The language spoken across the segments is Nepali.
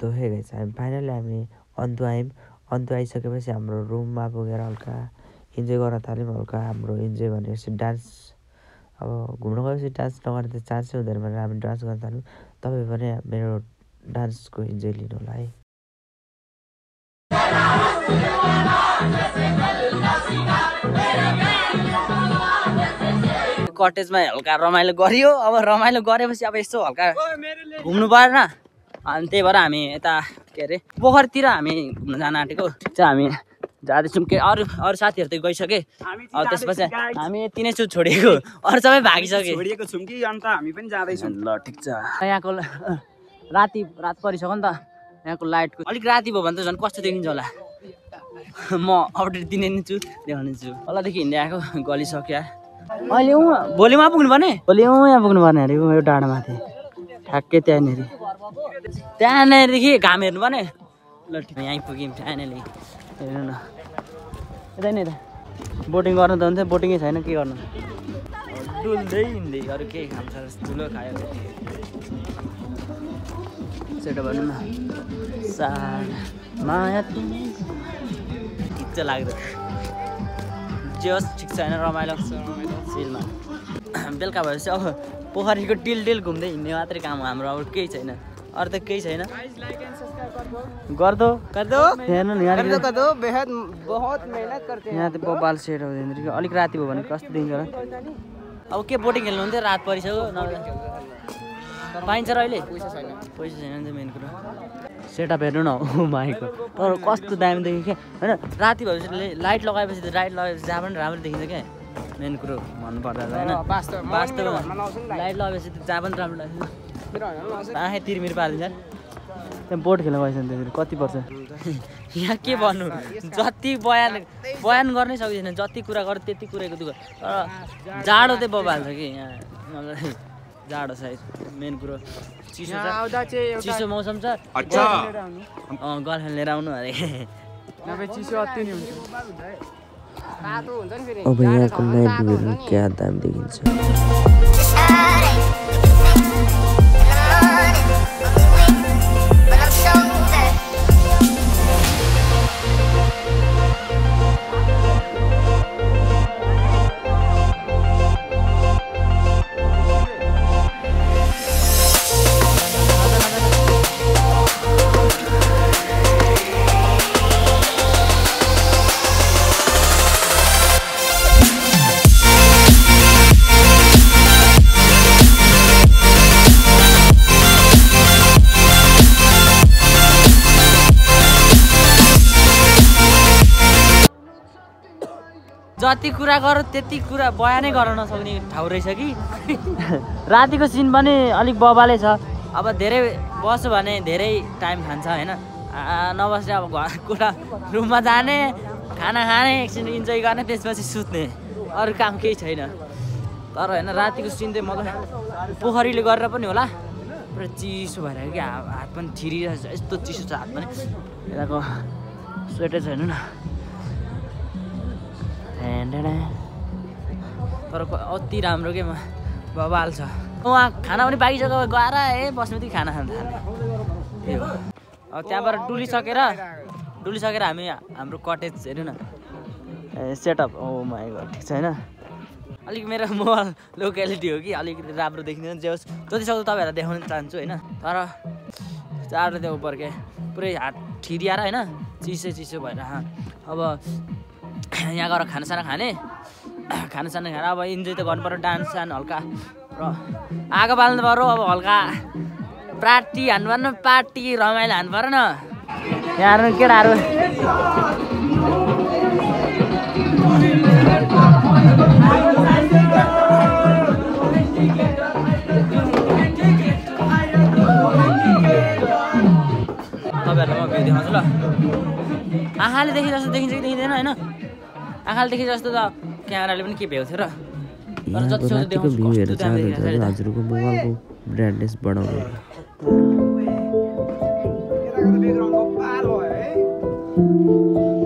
हे गाइस हामी फाइनली हामी अन्त आयौँ। अन्त आइसकेपछि हाम्रो रुममा पुगेर हल्का इन्जोय गर्न थाल्यौँ। हल्का हाम्रो इन्जोय भनेपछि डान्स, अब घुम्न गएपछि डान्स नगर्ने त चान्सै हुँदैन भनेर हामी डान्स गर्न थाल्यौँ। तपाईँ पनि मेरो डान्सको इन्जोय लिनु होला है। कटेजमा हल्का रमाइलो गरियो। अब रमाइलो गरेपछि अब यसो हल्का घुम्नु परेन, अनि त्यही भएर हामी यता के अरे पोखरतिर हामी घुम्न जान आँटेको। चाहिँ हामी जाँदैछौँ। के अरू साथीहरू त गइसके, अब त्यसपछि हामी यति नै छु छोडिएको, अरू सबै भागिसके छोडिएको छौँ कि अन्त हामी पनि जाँदैछौँ। ल ठिक छ। यहाँको रात परिसक्यो नि त, यहाँको लाइटको अलिक राति भयो भने त झन् कस्तो देखिन्छ होला। म अपडेट दिने नै छु, देखाउने छु। तलदेखि हिँड्दै आएको गलिसक्यो। अहिले भोलि उहाँ पुग्नु पर्ने, भोलि यहाँ पुग्नु पर्ने अरे यो डाँडामाथि ठ्याक्कै त्यहाँनिरदेखि घाम हेर्नु पर्ने। ल ठिक यहीँ पुग्यौँ फाइनली। हेर्नु न यता नि यता बोटिङ गर्नु त हुन्थ्यो, बोटिङै छैन, के गर्नु डुल्दै हिँड्दै अरू केही खान्छ ठुलो खायो सेटो भन्नु न माया ठिक चाहिँ लाग्दो जे होस् ठिक छ होइन, रमाइलो सिलमा। बेलुका भएपछि अब पोखरीको डिल घुम्दै हिँड्ने मात्रै काम हो हाम्रो, अब केही छैन, अरू त केही छैन। गर्दो हेर्नु न यहाँ त बबाल सेट हुँदैन कि अलिक राति भयो भने कस्तो देखिन्छ होला। अब के बोटिङ खेल्नु हुन्थ्यो, रात परिसक्यो पाइन्छ र अहिले पैसा छैन नि त मेन कुरो। सेटअप हेर्नु न माइको तर कस्तो दामी देखियो क्या होइन। राति भएपछि लाइट लगाएपछि जहाँ पनि राम्रो देखिन्छ क्या, मेन कुरो भन्नुपर्दा होइन। वास्तवमा लाइट लगाएपछि जहाँ पनि राम्रो लाग्छ, आँखै तिरमिर पारिन्छ। त्यहाँ बोट खेल्न गएछ नि त्यो कति पर्छ यहाँ के भन्नु, जति बयान गर्नै सकिँदैन, जति कुरा गर त्यति कुराको दुःख। तर जाडो चाहिँ बबाल्छ कि यहाँ, जाडो सायद मेन कुरो चिसो मौसम छ। गर्लफ्रेन्ड लिएर आउनु अरे चिसो अति नै हुन्छ। अब यहाँको नाइट भ्यूहरू क्या दामी देखिन्छ। जति कुरा गर त्यति कुरा बयानै गर्न नसक्ने ठाउँ रहेछ कि। रातिको सिन पनि अलिक बबालै छ। अब धेरै बस्यो भने धेरै टाइम खान्छ होइन, नबस्ने अब घर कोठा रुममा जाने, खाना खाने, एकछिन इन्जोय गर्ने, त्यसपछि सुत्ने, अरू काम केही छैन। तर होइन रातिको सिन चाहिँ मतलब पोखरीले गरेर पनि होला, पुरा चिसो भएर कि हात पनि छिरिरहेछ, यस्तो चिसो छ हात पनि। यताको स्वेटर छैन न, तर अति राम्रो के बबाल छ। उहाँ खाना पनि पाइसक्यो, गएर बस्नु कि खाना खान थाल्ने त्यही हो। अब त्यहाँबाट डुलिसकेर हामी हाम्रो कटेज हेर्नु न सेटअप। ओ माई गड ठिक छैन, अलिक मेरो मोबाइल लोकेलिटी हो कि अलिक राम्रो देखिँदैन। जे होस् जतिसक्दो तपाईँहरूलाई देखाउन चाहन्छु होइन। तर चाँडो त्यो उपर के पुरै हात ठिरिएर होइन, चिसो भएर अब यहाँ गएर खानासाना खाने अब इन्जोय त गर्नु पर्यो, डान्स सान हल्का र आगो बाल्नु पर्यो। अब हल्का पार्टी हान्नु पर्ने, पार्टी रमाइलो हान्नु पर्यो न यहाँ केटाहरू। तपाईँहरूलाई म भिडियो देखाउँछु ल। आँखाले देखे जस्तो देखिन्छ कि देखिँदैन होइन, आँखाले देखे जस्तो त क्यामेराले पनि के भ्याउँथ्यो र। रातिको भ्यू हेरेर चाहनुहुन्छ हजुरको मोबाइलको ब्राइटनेस बढाउनु।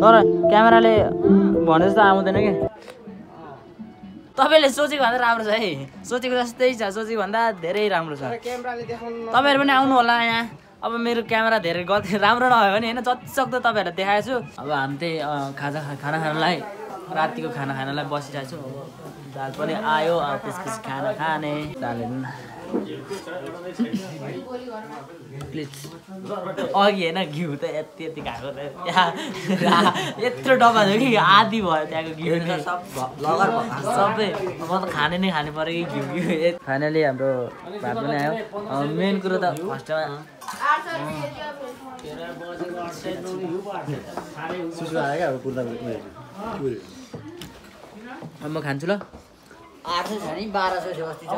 तर क्यामेराले भने जस्तो आउँदैन कि। तपाईँले सोचेको भन्दा राम्रो छ है, सोचेको जस्तै छ, सोचेको भन्दा धेरै राम्रो छ। तपाईँहरू पनि आउनु होला यहाँ, अब मेरो क्यामेरा धेरै गल्ती राम्रो नभयो भने होइन जतिसक्दो तपाईँहरूलाई देखाएको छु अब हामी चाहिँ खाना खानलाई रातिको खाना खानलाई बसिरहेको छु अब दाल पनि आयो अब त्यसपछि खाना खाने दालहरू प्लिज अघि होइन घिउ त यति यति खाएको त यत्रो डब्बा थियो कि आधी भयो त्यहाँको घिउ सबै म त खाने नै खाने पऱ्यो कि घिउ फाइनली हाम्रो भात पनि आयो मेन कुरो त फर्स्टमा म खान्छु ल 800 छ नि 1200 छ अस्ति छ